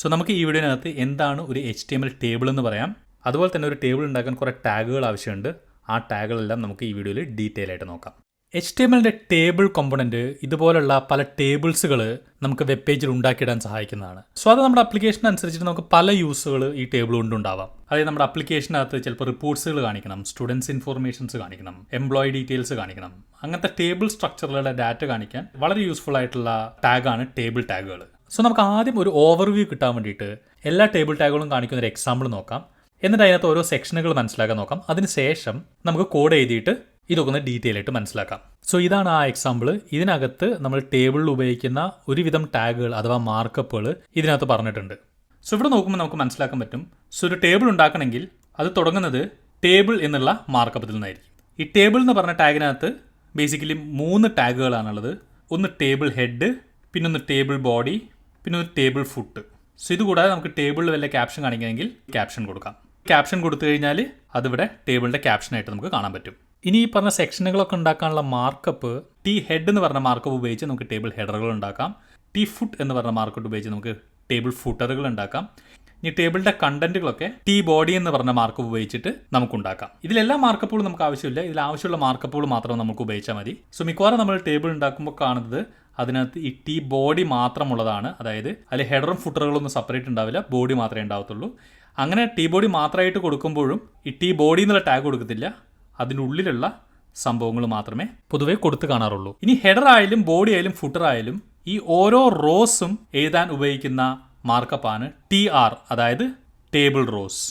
So നമുക്ക് ഈ വീഡിയോനകത്ത് എന്താണ് ഒരു HTML ടേബിൾ എന്ന് പറയാം. അതുപോലെ തന്നെ ഒരു ടേബിൾ ഉണ്ടാക്കാൻ കുറേ ടാഗുകൾ ആവശ്യമുണ്ട്. ആ ടാഗുകളെല്ലാം നമുക്ക് ഈ വീഡിയോയിൽ ഡീറ്റെയിൽ ആയിട്ട് നോക്കാം. HTMLന്റെ ടേബിൾ കോമ്പണന്റ് ഇതുപോലുള്ള പല ടേബിൾസുകൾ നമുക്ക് വെബ് പേജിൽ ഉണ്ടാക്കിയിടാൻ സഹായിക്കുന്നതാണ്. സോ അത് നമ്മുടെ അപ്ലിക്കേഷൻ അനുസരിച്ചിട്ട് നമുക്ക് പല യൂസുകൾ ഈ ടേബിൾ കൊണ്ടുണ്ടാവാം. അതായത് നമ്മുടെ അപ്ലിക്കേഷനകത്ത് ചിലപ്പോൾ റിപ്പോർട്ട്സുകൾ കാണിക്കണം, സ്റ്റുഡൻസ് ഇൻഫോർമേഷൻസ് കാണിക്കണം, എംപ്ലോയി ഡീറ്റെയിൽസ് കാണിക്കണം. അങ്ങനത്തെ ടേബിൾ സ്ട്രക്ചറുകളുടെ ഡാറ്റ കാണിക്കാൻ വളരെ യൂസ്ഫുൾ ആയിട്ടുള്ള ടാഗാണ് ടേബിൾ ടാഗുകൾ. സോ നമുക്ക് ആദ്യം ഒരു ഓവർവ്യൂ കിട്ടാൻ വേണ്ടിയിട്ട് എല്ലാ ടേബിൾ ടാഗുകളും കാണിക്കുന്ന ഒരു എക്സാമ്പിൾ നോക്കാം. എന്നിട്ട് അതിനകത്ത് ഓരോ സെക്ഷനുകൾ മനസ്സിലാക്കാൻ നോക്കാം. അതിനുശേഷം നമുക്ക് കോഡ് എഴുതിയിട്ട് ഇതൊക്കെ ഒന്ന് ഡീറ്റെയിൽ ആയിട്ട് മനസ്സിലാക്കാം. സോ ഇതാണ് ആ എക്സാമ്പിൾ. ഇതിനകത്ത് നമ്മൾ ടേബിളിൽ ഉപയോഗിക്കുന്ന ഒരുവിധം ടാഗുകൾ അഥവാ മാർക്കപ്പുകൾ ഇതിനകത്ത് പറഞ്ഞിട്ടുണ്ട്. സോ ഇവിടെ നോക്കുമ്പോൾ നമുക്ക് മനസ്സിലാക്കാൻ പറ്റും. സോ ഒരു ടേബിൾ ഉണ്ടാക്കണമെങ്കിൽ അത് തുടങ്ങുന്നത് ടേബിൾ എന്നുള്ള മാർക്കപ്പത്തിൽ നിന്നായിരിക്കും. ഈ ടേബിൾ എന്ന് പറഞ്ഞ ടാഗിനകത്ത് ബേസിക്കലി 3 ടാഗുകളാണുള്ളത്. ഒന്ന് ടേബിൾ ഹെഡ്, പിന്നെ ഒന്ന് ടേബിൾ ബോഡി, പിന്നെ ഒരു ടേബിൾ ഫുട്ട്. സോ ഇതുകൂടാതെ നമുക്ക് ടേബിളിൽ വല്ല ക്യാപ്ഷൻ കാണിക്കണമെങ്കിൽ ക്യാപ്ഷൻ കൊടുക്കാം. ക്യാപ്ഷൻ കൊടുത്തു കഴിഞ്ഞാൽ അതിവിടെ ടേബിളിൻ്റെ ക്യാപ്ഷനായിട്ട് നമുക്ക് കാണാൻ പറ്റും. ഇനി ഈ പറഞ്ഞ സെക്ഷനുകളൊക്കെ ഉണ്ടാക്കാനുള്ള മാർക്കപ്പ് ടി ഹെഡ് എന്ന് പറഞ്ഞ മാർക്കപ്പ് ഉപയോഗിച്ച് നമുക്ക് ടേബിൾ ഹെഡറുകൾ ഉണ്ടാക്കാം. ടി ഫുട്ട് എന്ന് പറഞ്ഞ മാർക്കപ്പ് ഉപയോഗിച്ച് നമുക്ക് ടേബിൾ ഫുട്ടറുകൾ ഉണ്ടാക്കാം. ഈ ടേബിളിൻ്റെ കണ്ടന്റുകളൊക്കെ ടി ബോഡി എന്ന് പറഞ്ഞ മാർക്കപ്പ് ഉപയോഗിച്ചിട്ട് നമുക്ക് ഉണ്ടാക്കാം. ഇതിലെല്ലാ മാർക്കപ്പുകളും നമുക്ക് ആവശ്യമില്ല. ഇതിൽ ആവശ്യമുള്ള മാർക്കപ്പുകൾ മാത്രം നമുക്ക് ഉപയോഗിച്ചാൽ മതി. സോ മിക്കവാറും നമ്മൾ ടേബിൾ ഉണ്ടാക്കുമ്പോൾ കാണുന്നത് അതിനകത്ത് ഈ ടി ബോഡി മാത്രമുള്ളതാണ്. അതായത് അതിൽ ഹെഡറും ഫുട്ടറുകളൊന്നും സെപ്പറേറ്റ് ഉണ്ടാവില്ല, ബോഡി മാത്രമേ ഉണ്ടാവത്തുള്ളൂ. അങ്ങനെ ടി ബോഡി മാത്രമായിട്ട് കൊടുക്കുമ്പോഴും ഈ ടി ബോഡി എന്നുള്ള ടാഗ് കൊടുക്കത്തില്ല, അതിൻ്റെ ഉള്ളിലുള്ള സംഭവങ്ങൾ മാത്രമേ പൊതുവേ കൊടുത്ത് കാണാറുള്ളൂ. ഇനി ഹെഡർ ആയാലും ബോഡി ആയാലും ഫുട്ടർ ആയാലും ഈ ഓരോ റോസും എഴുതാൻ ഉപയോഗിക്കുന്ന മാർക്കപ്പാണ് TR, അതായത് ടേബിൾ റോസ്.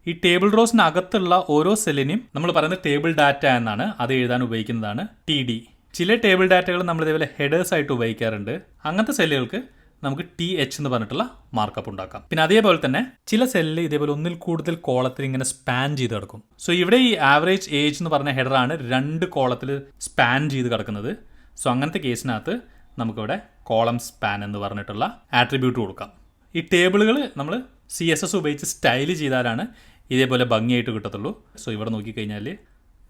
ഈ ടേബിൾ റോസിനകത്തുള്ള ഓരോ സെല്ലിനെയും നമ്മൾ പറയുന്നത് ടേബിൾ ഡാറ്റ എന്നാണ്. അത് എഴുതാൻ ഉപയോഗിക്കുന്നതാണ് TD. ചില ടേബിൾ ഡാറ്റകൾ നമ്മൾ ഇതേപോലെ ഹെഡേഴ്സ് ആയിട്ട് ഉപയോഗിക്കാറുണ്ട്. അങ്ങനത്തെ സെല്ലുകൾക്ക് നമുക്ക് TH എന്ന് പറഞ്ഞിട്ടുള്ള മാർക്കപ്പ് ഉണ്ടാക്കാം. പിന്നെ അതേപോലെ തന്നെ ചില സെല്ലിൽ ഇതേപോലെ ഒന്നിൽ കൂടുതൽ കോളത്തിൽ ഇങ്ങനെ സ്പാൻ ചെയ്ത് കിടക്കും. സോ ഇവിടെ ഈ ആവറേജ് ഏജ് എന്ന് പറഞ്ഞ ഹെഡറാണ് 2 കോളത്തിൽ സ്പാൻ ചെയ്ത് കിടക്കുന്നത്. സോ അങ്ങനത്തെ കേസിനകത്ത് നമുക്കിവിടെ കോളം സ്പാൻ എന്ന് പറഞ്ഞിട്ടുള്ള ആട്രിബ്യൂട്ട് കൊടുക്കാം. ഈ ടേബിളുകൾ നമ്മൾ CSS ഉപയോഗിച്ച് സ്റ്റൈൽ ചെയ്താലാണ് ഇതേപോലെ ഭംഗിയായിട്ട് കിട്ടത്തുള്ളൂ. സോ ഇവിടെ നോക്കിക്കഴിഞ്ഞാൽ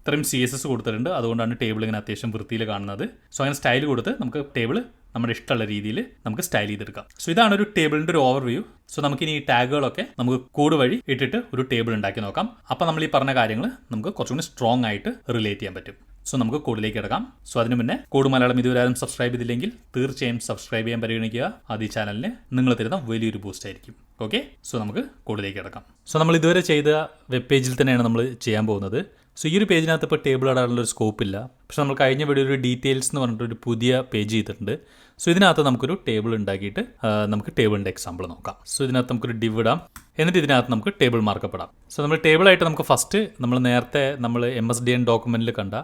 ഇത്രയും CSS കൊടുത്തിട്ടുണ്ട്. അതുകൊണ്ടാണ് ടേബിൾ ഇങ്ങനെ അത്യാവശ്യം വൃത്തിയിൽ കാണുന്നത്. സോ അങ്ങനെ സ്റ്റൈൽ കൊടുത്ത് നമുക്ക് ടേബിൾ നമ്മുടെ ഇഷ്ടമുള്ള രീതിയിൽ നമുക്ക് സ്റ്റൈൽ ചെയ്തെടുക്കാം. സോ ഇതാണ് ഒരു ടേബിളിൻ്റെ ഒരു ഓവർവ്യൂ. സോ നമുക്കിനി ഈ ടാഗുകളൊക്കെ നമുക്ക് കോഡ് വഴി ഇട്ടിട്ട് ഒരു ടേബിൾ ഉണ്ടാക്കി നോക്കാം. അപ്പോൾ നമ്മൾ ഈ പറഞ്ഞ കാര്യങ്ങൾ നമുക്ക് കുറച്ചുകൂടി സ്ട്രോങ് ആയിട്ട് റിലേറ്റ് ചെയ്യാൻ പറ്റും. സോ നമുക്ക് കോഡിലേക്ക് കിടക്കാം. സോ അതിന് മുന്നേ കോഡ് മലയാളം ഇതുവരെ ആരും സബ്സ്ക്രൈബ് ചെയ്തില്ലെങ്കിൽ തീർച്ചയായും സബ്സ്ക്രൈബ് ചെയ്യാൻ പരിഗണിക്കുക. അത് ഈ ചാനലിന് നിങ്ങൾ തരുന്ന വലിയൊരു ബൂസ്റ്റ് ആയിരിക്കും. ഓക്കെ, സോ നമുക്ക് കോഡിലേക്ക് കിടക്കാം. സോ നമ്മൾ ഇതുവരെ ചെയ്ത വെബ് പേജിൽ തന്നെയാണ് നമ്മൾ ചെയ്യാൻ പോകുന്നത്. സോ ഈ ഒരു പേജിനകത്ത് ഇപ്പോൾ ടേബിൾ ഇടാനുള്ള ഒരു സ്കോപ്പ് ഇല്ല. പക്ഷെ നമ്മൾ കഴിഞ്ഞ വീഡിയോ ഒരു ഡീറ്റെയിൽസ് എന്ന് പറഞ്ഞിട്ടൊരു പുതിയ പേജ് ചെയ്തിട്ടുണ്ട്. സോ ഇതിനകത്ത് നമുക്കൊരു ടേബിൾ ഉണ്ടാക്കിയിട്ട് നമുക്ക് ടേബിളിൻ്റെ എക്സാമ്പിൾ നോക്കാം. സോ ഇതിനകത്ത് നമുക്കൊരു ഡിവ് ഇടാം. എന്നിട്ട് ഇതിനകത്ത് നമുക്ക് ടേബിൾ മാർക്കപ്പ് ഇടാം. സോ നമ്മൾ ടേബിളായിട്ട് നമുക്ക് ഫസ്റ്റ് നമ്മൾ നേരത്തെ നമ്മൾ MSDN ഡോക്യുമെൻറ്റിൽ കണ്ട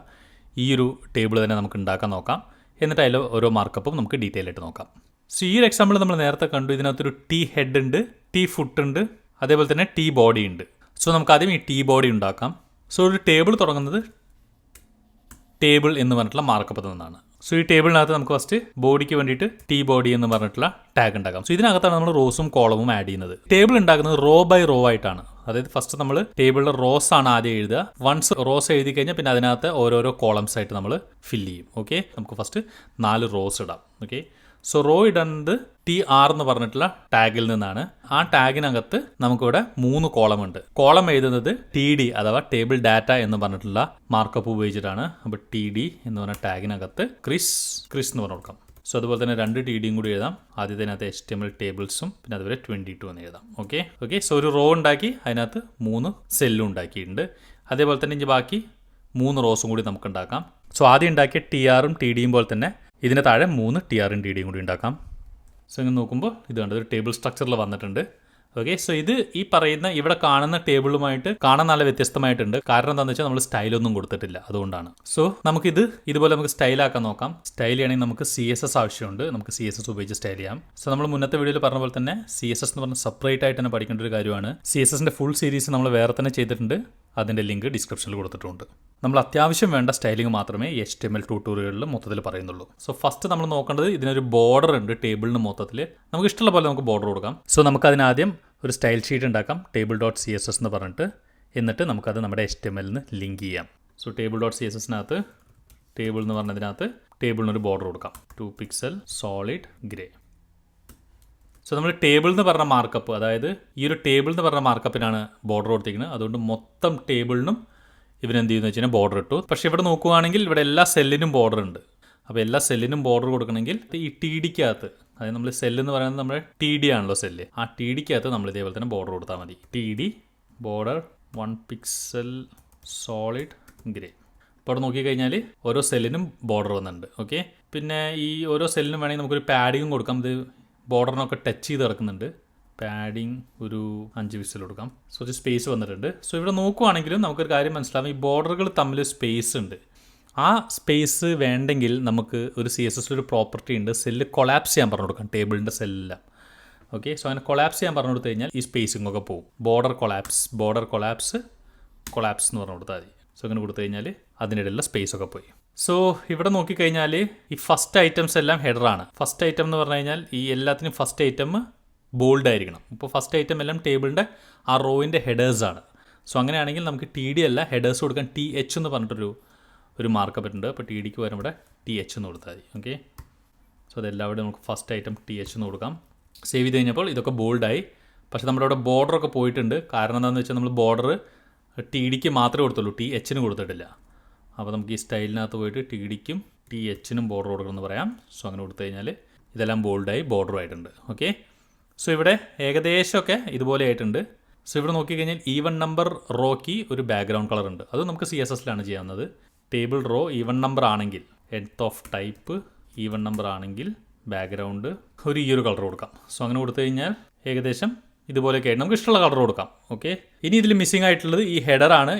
ഈ ഒരു ടേബിൾ തന്നെ നമുക്ക് ഉണ്ടാക്കാൻ നോക്കാം. എന്നിട്ട് അതിൽ ഓരോ മാർക്കപ്പും നമുക്ക് ഡീറ്റെയിൽ ആയിട്ട് നോക്കാം. സോ ഈ ഒരു എക്സാമ്പിൾ നമ്മൾ നേരത്തെ കണ്ടു. ഇതിനകത്തൊരു ടി ഹെഡ് ഉണ്ട്, ടി ഫുട്ട് ഉണ്ട്, അതേപോലെ തന്നെ ടി ബോഡി ഉണ്ട്. സോ നമുക്ക് ആദ്യം ഈ ടി ബോഡി ഉണ്ടാക്കാം. സോ ഒരു ടേബിൾ തുടങ്ങുന്നത് ടേബിൾ എന്ന് പറഞ്ഞിട്ടുള്ള മാർക്കപ്പത്തിൽ നിന്നാണ്. സോ ഈ ടേബിളിനകത്ത് നമുക്ക് ഫസ്റ്റ് ബോഡിക്ക് വേണ്ടിയിട്ട് ടി ബോഡി എന്ന് പറഞ്ഞിട്ടുള്ള ടാഗ് ഉണ്ടാക്കാം. സോ ഇതിനകത്താണ് നമ്മൾ റോസും കോളവും ആഡ് ചെയ്യുന്നത്. ടേബിൾ ഉണ്ടാക്കുന്നത് റോ ബൈ റോ ആയിട്ടാണ്. അതായത് ഫസ്റ്റ് നമ്മൾ ടേബിളിലെ റോസ് ആണ് ആദ്യം എഴുതുക. വൺസ് റോസ് എഴുതി കഴിഞ്ഞാൽ പിന്നെ അതിനകത്ത് ഓരോരോ കോളംസ് ആയിട്ട് നമ്മൾ ഫില്ല് ചെയ്യും. ഓക്കെ, നമുക്ക് ഫസ്റ്റ് 4 റോസ് ഇടാം. ഓക്കെ, സോ റോ ഇടുന്നത് TR എന്ന് പറഞ്ഞിട്ടുള്ള ടാഗിൽ നിന്നാണ്. ആ ടാഗിനകത്ത് നമുക്കിവിടെ 3 കോളം ഉണ്ട്. കോളം എഴുതുന്നത് TD അഥവാ ടേബിൾ ഡാറ്റ എന്ന് പറഞ്ഞിട്ടുള്ള മാർക്കപ്പ് ഉപയോഗിച്ചിട്ടാണ്. അപ്പോൾ TD എന്ന് പറഞ്ഞ ടാഗിനകത്ത് ക്രിസ് എന്ന് പറഞ്ഞു കൊടുക്കാം. സോ അതുപോലെ തന്നെ 2 TDയും കൂടി എഴുതാം. ആദ്യത്തിനകത്ത് HTML ടേബിൾസും പിന്നെ അതുപോലെ 22 എന്ന് എഴുതാം. ഓക്കെ, സോ ഒരു റോ ഉണ്ടാക്കി അതിനകത്ത് 3 സെല്ലും ഉണ്ടാക്കിയിട്ടുണ്ട്. അതേപോലെ തന്നെ ഇനി ബാക്കി 3 റോസും കൂടി നമുക്ക് ഉണ്ടാക്കാം. സോ ആദ്യം ഉണ്ടാക്കിയ TRും TDയും പോലെ തന്നെ ഇതിന് താഴെ 3 TRും TDയും കൂടി ഉണ്ടാക്കാം. സോ ഇങ്ങനെ നോക്കുമ്പോൾ ഇത് കണ്ടത് ഒരു ടേബിൾ സ്ട്രക്ചറിൽ വന്നിട്ടുണ്ട്. ഓക്കെ, സോ ഇത് ഈ പറയുന്ന ഇവിടെ കാണുന്ന ടേബിളുമായിട്ട് കാണാൻ നല്ല വ്യത്യസ്തമായിട്ടുണ്ട്. കാരണം എന്താണെന്ന് വെച്ചാൽ നമ്മൾ സ്റ്റൈലൊന്നും കൊടുത്തിട്ടില്ല, അതുകൊണ്ടാണ്. സോ നമുക്കിത് ഇതുപോലെ നമുക്ക് സ്റ്റൈലാക്കാൻ നോക്കാം. സ്റ്റൈൽ ചെയ്യണമെങ്കിൽ നമുക്ക് CSS ആവശ്യമുണ്ട്. നമുക്ക് CSS ഉപയോഗിച്ച് സ്റ്റൈൽ ചെയ്യാം. സോ നമ്മൾ മുന്നത്തെ വീഡിയോയിൽ പറഞ്ഞ പോലെ തന്നെ CSS എന്ന് പറഞ്ഞാൽ സെപ്പറേറ്റ് ആയിട്ട് തന്നെ പഠിക്കേണ്ട ഒരു കാര്യമാണ്. CSSന്റെ ഫുൾ സീരീസ് നമ്മൾ വേറെ തന്നെ ചെയ്തിട്ടുണ്ട്. അതിൻ്റെ ലിങ്ക് ഡിസ്ക്രിപ്ഷനിൽ കൊടുത്തിട്ടുണ്ട്. നമ്മൾ അത്യാവശ്യം വേണ്ട സ്റ്റൈലിംഗ് മാത്രമേ HTML ട്യൂട്ടോറിയലിൽ മൊത്തത്തിൽ പറയുന്നുള്ളൂ. സോ ഫസ്റ്റ് നമ്മൾ നോക്കേണ്ടത് ഇതിനൊരു ബോർഡർ ഉണ്ട് ടേബിളിന് മൊത്തത്തിൽ. നമുക്ക് ഇഷ്ടമുള്ള പോലെ നമുക്ക് ബോർഡർ കൊടുക്കാം. സോ നമുക്കതിനാദ്യം ഒരു സ്റ്റൈൽ ഷീറ്റ് ഉണ്ടാക്കാം, table.css എന്ന് പറഞ്ഞിട്ട്. എന്നിട്ട് നമുക്കത് നമ്മുടെ HTMLന് ലിങ്ക് ചെയ്യാം. സോ table.cssനകത്ത് ടേബിൾ എന്ന് പറഞ്ഞതിനകത്ത് ടേബിളിനൊരു ബോർഡർ കൊടുക്കാം. 2 പിക്സൽ സോളിഡ് ഗ്രേ. സോ നമ്മൾ ടേബിൾ എന്ന് പറഞ്ഞ മാർക്കപ്പ്, അതായത് ഈ ഒരു ടേബിൾ എന്ന് പറഞ്ഞ മാർക്കപ്പിനാണ് ബോർഡർ കൊടുത്തിരിക്കുന്നത്. അതുകൊണ്ട് മൊത്തം ടേബിളിനും ഇവരെന്ത് ചെയ്യുന്നു വെച്ച് കഴിഞ്ഞാൽ ബോർഡർ ഇട്ടു. പക്ഷേ ഇവിടെ നോക്കുകയാണെങ്കിൽ ഇവിടെ എല്ലാ സെല്ലിനും ബോർഡർ ഉണ്ട്. അപ്പോൾ എല്ലാ സെല്ലിനും ബോർഡർ കൊടുക്കണമെങ്കിൽ ഈ ടി ഡിക്കകത്ത്, അതായത് നമ്മൾ സെല്ലെന്ന് പറയുന്നത് നമ്മുടെ ടി ഡി ആണല്ലോ സെല്ല്, ആ ടി ഡിക്കകത്ത് നമ്മൾ ഇതേപോലെ തന്നെ ബോർഡർ കൊടുത്താൽ മതി. T D border 1 pixel solid grey. അപ്പോൾ അവിടെ നോക്കിക്കഴിഞ്ഞാൽ ഓരോ സെല്ലിനും ബോർഡർ വന്നിട്ടുണ്ട്. ഓക്കെ, പിന്നെ ഈ ഓരോ സെല്ലിനും വേണമെങ്കിൽ നമുക്കൊരു പാഡിങ്ങും കൊടുക്കാം. ഇത് ബോർഡറിനൊക്കെ ടച്ച് ചെയ്ത് കിടക്കുന്നുണ്ട്. പാഡിങ് ഒരു 5 പിക്സൽ കൊടുക്കാം. സോ ഒരു സ്പേസ് വന്നിട്ടുണ്ട്. സോ ഇവിടെ നോക്കുവാണെങ്കിലും നമുക്കൊരു കാര്യം മനസ്സിലാവും, ഈ ബോർഡറുകൾ തമ്മിൽ സ്പേസ് ഉണ്ട്. ആ സ്പേസ് വേണ്ടെങ്കിൽ നമുക്ക് ഒരു CSS ഒരു പ്രോപ്പർട്ടി ഉണ്ട്, സെല്ല് കൊളാപ്സ് ചെയ്യാൻ പറഞ്ഞു കൊടുക്കാം, ടേബിളിൻ്റെ സെല്ലെല്ലാം. ഓക്കെ, സോ അങ്ങനെ കൊളാപ്സ് ചെയ്യാൻ പറഞ്ഞു കൊടുത്തു കഴിഞ്ഞാൽ ഈ സ്പേസിംഗ് ഒക്കെ പോകും. ബോർഡർ കൊളാപ്സ് എന്ന് പറഞ്ഞു കൊടുത്താൽ മതി. സോ അങ്ങനെ കൊടുത്തു കഴിഞ്ഞാൽ അതിനിടയിലുള്ള സ്പേസ് ഒക്കെ പോയി. സോ ഇവിടെ നോക്കിക്കഴിഞ്ഞാൽ ഈ ഫസ്റ്റ് ഐറ്റംസ് എല്ലാം ഹെഡറാണ്. ഫസ്റ്റ് ഐറ്റം എന്ന് പറഞ്ഞു കഴിഞ്ഞാൽ ഈ എല്ലാത്തിനും ഫസ്റ്റ് ഐറ്റം ബോൾഡ് ആയിരിക്കണം. ഇപ്പോൾ ഫസ്റ്റ് ഐറ്റം എല്ലാം ടേബിളിൻ്റെ ആ റോയിൻ്റെ ഹെഡേഴ്സാണ്. സോ അങ്ങനെയാണെങ്കിൽ നമുക്ക് TD അല്ല ഹെഡേഴ്സ് കൊടുക്കാൻ TH എന്ന് പറഞ്ഞിട്ടൊരു മാർക്കപ്പ് ഉണ്ട്. അപ്പോൾ TD ക്ക് വരും ഇവിടെ TH എന്ന് കൊടുത്താൽ മതി. ഓക്കെ, സോ അതെല്ലാവരും നമുക്ക് ഫസ്റ്റ് ഐറ്റം TH എന്ന് കൊടുക്കാം. സേവ് ചെയ്ത് കഴിഞ്ഞപ്പോൾ ഇതൊക്കെ ബോൾഡായി. പക്ഷേ നമ്മുടെ ഇവിടെ ബോർഡറൊക്കെ പോയിട്ടുണ്ട്. കാരണം എന്താണെന്ന് വെച്ചാൽ നമ്മൾ ബോർഡർ TD ക്ക് മാത്രമേ കൊടുത്തുള്ളൂ, TH ന് കൊടുത്തിട്ടില്ല. അപ്പോൾ നമുക്ക് ഈ സ്റ്റൈലിനകത്ത് പോയിട്ട് TD ക്കും TH നും ബോർഡർ കൊടുക്കണമെന്ന് പറയാം. സോ അങ്ങനെ കൊടുത്തു കഴിഞ്ഞാൽ ഇതെല്ലാം ബോൾഡായി ബോർഡറും ആയിട്ടുണ്ട്. ഓക്കെ, സോ ഇവിടെ ഏകദേശമൊക്കെ ഇതുപോലെ ആയിട്ടുണ്ട്. സോ ഇവിടെ നോക്കിക്കഴിഞ്ഞാൽ ഈവൻ നമ്പർ റോയ്ക്ക് ഒരു ബാക്ക്ഗ്രൗണ്ട് കളർ ഉണ്ട്. അത് നമുക്ക് CSSലാണ് ചെയ്യാവുന്നത്. ടേബിൾ റോ ഈവൻ നമ്പർ ആണെങ്കിൽ, nth of type even number ആണെങ്കിൽ ബാക്ക്ഗ്രൗണ്ട് ഈ ഒരു കളർ കൊടുക്കാം. സോ അങ്ങനെ കൊടുത്തു കഴിഞ്ഞാൽ ഏകദേശം ഇതുപോലെയൊക്കെ ആയിട്ട് നമുക്ക് ഇഷ്ടമുള്ള കളർ കൊടുക്കാം. ഓക്കെ, ഇനി ഇതിൽ മിസ്സിംഗ് ആയിട്ടുള്ളത് ഈ ഹെഡറാണ്.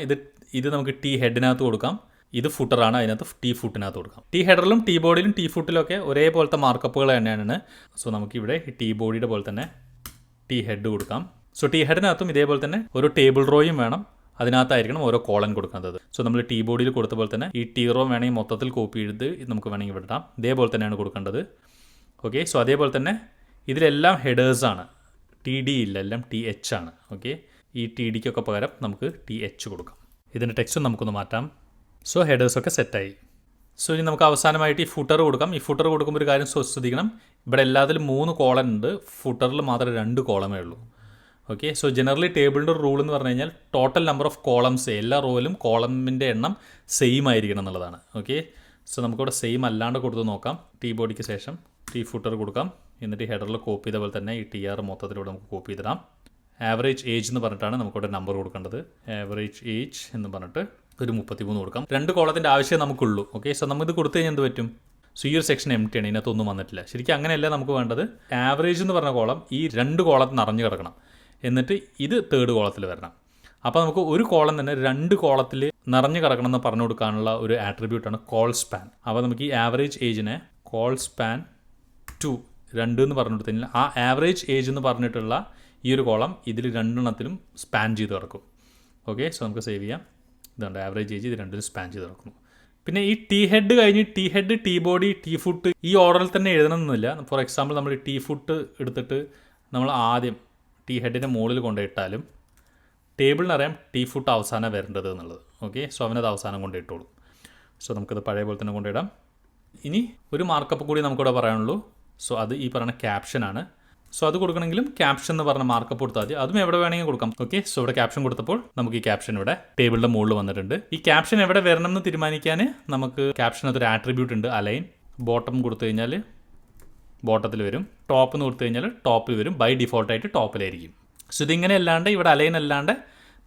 ഇത് നമുക്ക് T ഹെഡിനകത്ത് കൊടുക്കാം. ഇത് ഫുട്ടറാണ്, അതിനകത്ത് T ഫുട്ടിനകത്ത് കൊടുക്കാം. T ഹെഡറിലും T ബോഡിയിലും T ഫുട്ടിലും ഒക്കെ ഒരേപോലത്തെ മാർക്കപ്പുകൾ തന്നെയാണ്. സോ നമുക്കിവിടെ ഈ T ബോഡിയുടെ പോലെ തന്നെ T ഹെഡ് കൊടുക്കാം. സോ T ഹെഡിനകത്തും ഇതേപോലെ തന്നെ ഒരു ടേബിൾ റോയും വേണം, അതിനകത്തായിരിക്കണം ഓരോ കോളൻ കൊടുക്കുന്നത്. സോ നമ്മൾ T ബോഡിയിൽ കൊടുത്ത പോലെ തന്നെ ഈ T റോ വേണമെങ്കിൽ മൊത്തത്തിൽ കോപ്പി ചെയ്ത് നമുക്ക് വേണമെങ്കിൽ വിടാം. ഇതേപോലെ തന്നെയാണ് കൊടുക്കേണ്ടത്. ഓക്കെ, സോ അതേപോലെ തന്നെ ഇതിലെല്ലാം ഹെഡേഴ്സാണ്, TD ഇല്ല, എല്ലാം TH ആണ്. ഓക്കെ, ഈ TD ക്കൊക്കെ പകരം നമുക്ക് TH കൊടുക്കാം. ഇതിൻ്റെ ടെക്സ്റ്റും നമുക്കൊന്ന് മാറ്റാം. സോ ഹെഡേഴ്സൊക്കെ സെറ്റായി. സോ ഇനി നമുക്ക് അവസാനമായിട്ട് ഈ ഫുട്ടർ കൊടുക്കാം. ഈ ഫുട്ടർ കൊടുക്കുമ്പോൾ ഒരു കാര്യം ശ്രദ്ധിക്കണം, ഇവിടെ എല്ലാത്തിലും 3 കോളം ഉണ്ട്, ഫുട്ടറിൽ മാത്രമേ 2 കോളമേ ഉള്ളൂ. ഓക്കെ, സോ ജനറലി ടേബിളിൻ്റെ റൂൾ എന്ന് പറഞ്ഞു കഴിഞ്ഞാൽ ടോട്ടൽ നമ്പർ ഓഫ് കോളംസ്, എല്ലാ റോയിലും കോളമിൻ്റെ എണ്ണം സെയിം ആയിരിക്കണം എന്നുള്ളതാണ്. ഓക്കെ, സോ നമുക്കിവിടെ സെയിം അല്ലാണ്ട് കൊടുത്ത് നോക്കാം. T ബോഡിക്ക് ശേഷം T ഫുട്ടർ കൊടുക്കാം. എന്നിട്ട് ഈ ഹെഡറിൽ കോപ്പി ചെയ്ത പോലെ തന്നെ ഈ TR മൊത്തത്തിലൂടെ നമുക്ക് കോപ്പി ചെയ്തിടാം. ആവറേജ് ഏജ് എന്ന് പറഞ്ഞിട്ടാണ് നമുക്കിവിടെ നമ്പർ കൊടുക്കേണ്ടത്. ആവറേജ് ഏജ് എന്ന് പറഞ്ഞിട്ട് ഒരു 33 കൊടുക്കാം. 2 കോളത്തിൻ്റെ ആവശ്യം നമുക്കുള്ളൂ. ഓക്കെ, സോ നമുക്കിത് കൊടുത്തു കഴിഞ്ഞാൽ എന്ത് പറ്റും? സോ ഈ ഒരു സെക്ഷൻ എംറ്റി ആണ്, ഇതിനകത്തൊന്നും വന്നിട്ടില്ല. ശരിക്കും അങ്ങനെയല്ല നമുക്ക് വേണ്ടത്. ആവറേജ് എന്ന് പറഞ്ഞ കോളം ഈ 2 കോളത്തിൽ നിറഞ്ഞു കിടക്കണം, എന്നിട്ട് ഇത് 3rd കോളത്തിൽ വരണം. അപ്പോൾ നമുക്ക് ഒരു കോളം തന്നെ 2 കോളത്തിൽ നിറഞ്ഞു കിടക്കണം എന്ന് പറഞ്ഞു കൊടുക്കാനുള്ള ഒരു ആട്രിബ്യൂട്ടാണ് കോൾ സ്പാൻ. അപ്പോൾ നമുക്ക് ഈ ആവറേജ് ഏജിനെ കോൾ സ്പാൻ 2 എന്ന് പറഞ്ഞു കൊടുത്തു കഴിഞ്ഞാൽ ആ ആവറേജ് ഏജ് എന്ന് പറഞ്ഞിട്ടുള്ള ഈ ഒരു കോളം ഇതിൽ 2 സ്പാൻ ചെയ്ത് കിടക്കും. ഓക്കെ, സോ നമുക്ക് സേവ് ചെയ്യാം. ഇതുണ്ട് ആവറേജ് ഏജ്, ഇത് 2 സ്പാൻ ചെയ്ത് കിടക്കുന്നു. പിന്നെ ഈ T ഹെഡ് കഴിഞ്ഞ് T head, T body, T foot ഈ ഓർഡറിൽ തന്നെ എഴുതണമെന്നില്ല. ഫോർ എക്സാമ്പിൾ നമ്മൾ T ഫുട്ട് എടുത്തിട്ട് നമ്മൾ ആദ്യം T ഹെഡിൻ്റെ മുകളിൽ കൊണ്ടുപോയിട്ടാലും ടേബിളിനറിയാം T ഫുട്ട് അവസാനം വരേണ്ടത് എന്നുള്ളത്. ഓക്കെ, സോ അവനത് അവസാനം കൊണ്ടുപോയിട്ടുള്ളൂ. സോ നമുക്കത് പഴയ പോലെ തന്നെ കൊണ്ടുപോയിടാം. ഇനി ഒരു മാർക്കപ്പ് കൂടി നമുക്കിവിടെ പറയാനുള്ളൂ. സോ അത് ഈ പറയുന്ന ക്യാപ്ഷനാണ്. സോ അത് കൊടുക്കണമെങ്കിലും ക്യാപ്ഷൻ എന്ന് പറഞ്ഞ മാർക്കപ്പ് കൊടുത്താൽ മതി. അതും എവിടെ വേണമെങ്കിൽ കൊടുക്കാം. ഓക്കെ, സോ ഇവിടെ ക്യാപ്ഷൻ കൊടുത്തപ്പോൾ നമുക്ക് ഈ ക്യാപ്ഷൻ ഇവിടെ ടേബിളിൻ്റെ മുകളിൽ വന്നിട്ടുണ്ട്. ഈ ക്യാപ്ഷൻ എവിടെ വരണം എന്ന് തീരുമാനിക്കാൻ നമുക്ക് ക്യാപ്ഷനകത്തൊരു ആട്രിബ്യൂട്ട് ഉണ്ട്, അലൈൻ. ബോട്ടം കൊടുത്തു കഴിഞ്ഞാൽ ബോട്ടത്തിൽ വരും, ടോപ്പ് എന്ന് കൊടുത്തു കഴിഞ്ഞാൽ ടോപ്പിൽ വരും. ബൈ ഡിഫോൾട്ടായിട്ട് ടോപ്പിലായിരിക്കും. സോ ഇതിങ്ങനെ അല്ലാണ്ട് ഇവിടെ അലൈൻ അല്ലാണ്ട്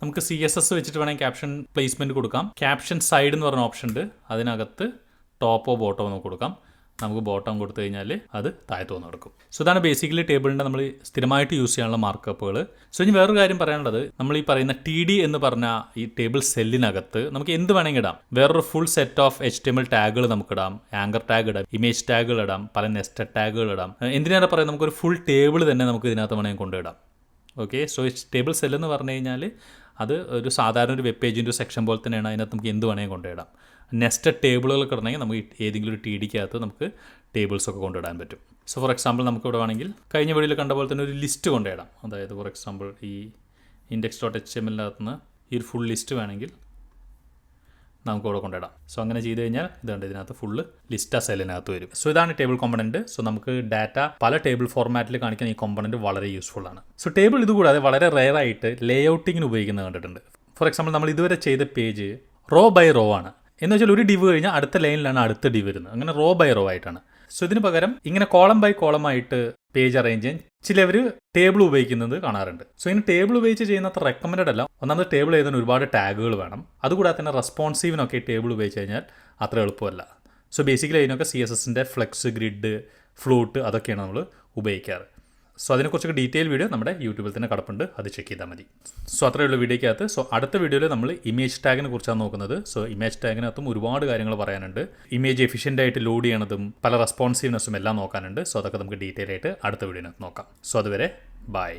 നമുക്ക് CSS വെച്ചിട്ട് വേണമെങ്കിൽ ക്യാപ്ഷൻ പ്ലേസ്മെൻറ്റ് കൊടുക്കാം. ക്യാപ്ഷൻ സൈഡ് എന്ന് പറഞ്ഞ ഓപ്ഷൻ ഉണ്ട്, അതിനകത്ത് ടോപ്പോ ബോട്ടോ നമുക്ക് കൊടുക്കാം. നമുക്ക് ബോട്ടം കൊടുത്തു കഴിഞ്ഞാൽ അത് താഴത്ത് വന്ന് നടക്കും. സോ ഇതാണ് ബേസിക്കലി ടേബിളിൻ്റെ നമ്മൾ സ്ഥിരമായിട്ട് യൂസ് ചെയ്യാനുള്ള മാർക്കപ്പുകൾ. സോ ഇനി വേറൊരു കാര്യം പറയാനുള്ളത്, നമ്മൾ ഈ പറയുന്ന TD എന്ന് പറഞ്ഞ ഈ ടേബിൾ സെല്ലിനകത്ത് നമുക്ക് എന്ത് വേണമെങ്കിൽ ഇടാം. വേറൊരു ഫുൾ സെറ്റ് ഓഫ് HTML ടാഗുകൾ നമുക്കിടാം, ആങ്കർ ടാഗ് ഇടാം, ഇമേജ് ടാഗുകൾ ഇടാം, പല നെസ്റ്റഡ് ടാഗുകൾ ഇടാം. എന്തിനാണ് പറയുക, നമുക്കൊരു ഫുൾ ടേബിൾ തന്നെ നമുക്ക് ഇതിനകത്ത് വേണമെങ്കിൽ കൊണ്ടിടാം. ഓക്കെ, സോ ടേബിൾ സെൽ എന്ന് പറഞ്ഞു കഴിഞ്ഞാൽ അത് ഒരു സാധാരണ ഒരു വെബ് പേജിൻ്റെ സെക്ഷൻ പോലെ തന്നെയാണ്. അതിനകത്ത് നമുക്ക് എന്ത് വേണമെങ്കിൽ കൊണ്ടിടാം. നെസ്റ്റഡ് ടേബിളുകളൊക്കെ ഇടണമെങ്കിൽ നമുക്ക് ഏതെങ്കിലും ഒരു TD ക്കകത്ത് നമുക്ക് ടേബിൾസൊക്കെ കൊണ്ടിടാൻ പറ്റും. സോ ഫോർ എക്സാമ്പിൾ നമുക്ക് ഇവിടെ വേണമെങ്കിൽ കഴിഞ്ഞ വീഡിയോയിൽ കണ്ട പോലെ തന്നെ ഒരു ലിസ്റ്റ് കൊണ്ടിടാം. അതായത് ഫോർ എക്സാമ്പിൾ ഈ index.html നിന്ന് ഈ ഒരു ഫുൾ ലിസ്റ്റ് വേണമെങ്കിൽ നമുക്ക് ഇവിടെ കൊണ്ടിടാം. സോ അങ്ങനെ ചെയ്ത് കഴിഞ്ഞാൽ ഇതുണ്ട്, ഇതിനകത്ത് ഫുള്ള് ലിസ്റ്റ് ആ സെല്ലിനകത്ത് വരും. സോ ഇതാണ് ടേബിൾ കോമ്പണൻറ്റ്. സോ നമുക്ക് ഡാറ്റ പല ടേബിൾ ഫോർമാറ്റിൽ കാണിക്കാൻ ഈ കോമ്പണൻറ്റ് വളരെ യൂസ്ഫുൾ ആണ്. സോ ടേബിൾ ഇതുകൂടാതെ വളരെ റെയർ ആയിട്ട് ലേഔട്ടിങ്ങിന് ഉപയോഗിക്കുന്നത് കണ്ടിട്ടുണ്ട്. ഫോർ എക്സാമ്പിൾ നമ്മൾ ഇതുവരെ ചെയ്ത പേജ് റോ ബൈ റോ ആണ്. എന്ന് വെച്ചാൽ ഒരു ഡിവ് കഴിഞ്ഞാൽ അടുത്ത ലൈനിലാണ് അടുത്ത ഡിവ് വരുന്നത്. അങ്ങനെ റോ ബൈ റോ ആയിട്ടാണ്. സോ ഇതിന് പകരം ഇങ്ങനെ കോളം ബൈ കോളം ആയിട്ട് പേജ് അറേഞ്ച് ചെയ്യാൻ ചിലവർ ടേബിൾ ഉപയോഗിക്കുന്നത് കാണാറുണ്ട്. സോ ഇങ്ങനെ ടേബിൾ ഉപയോഗിച്ച് ചെയ്യുന്നത്ര റെക്കമെൻഡഡ് അല്ല. ഒന്നാമത് ടേബിൾ എഴുതാൻ ഒരുപാട് ടാഗുകൾ വേണം. അതുകൂടാതെ തന്നെ റെസ്പോൺസീവിനൊക്കെ ടേബിൾ ഉപയോഗിച്ച് കഴിഞ്ഞാൽ അത്ര എളുപ്പമല്ല. സോ ബേസിക്കലി അതിനൊക്കെ CSSൻ്റെ ഫ്ലെക്സ്, ഗ്രിഡ്, ഫ്ലൂട്ട് അതൊക്കെയാണ് നമ്മൾ ഉപയോഗിക്കാറ്. സോ അതിനെക്കുറിച്ചൊക്കെ ഡീറ്റെയിൽ വീഡിയോ നമ്മുടെ യൂട്യൂബിൽ തന്നെ കിടപ്പുണ്ട്, അത് ചെക്ക് ചെയ്താൽ മതി. സോ അത്രയുള്ള വീഡിയോയ്ക്കകത്ത്. സോ അടുത്ത വീഡിയോയിൽ നമ്മൾ ഇമേജ് ടാഗിനെ കുറിച്ചാണ് നോക്കുന്നത്. സോ ഇമേജ് ടാഗിനകത്തും ഒരുപാട് കാര്യങ്ങൾ പറയാനുണ്ട്. ഇമേജ് എഫിഷ്യൻ്റ് ആയിട്ട് ലോഡ് ചെയ്യണതും പല റെസ്പോൺസീവ്നെസ്സും എല്ലാം നോക്കാനുണ്ട്. സോ അതൊക്കെ നമുക്ക് ഡീറ്റെയിൽ ആയിട്ട് അടുത്ത വീഡിയോയിൽ നോക്കാം. സോ അതുവരെ ബൈ.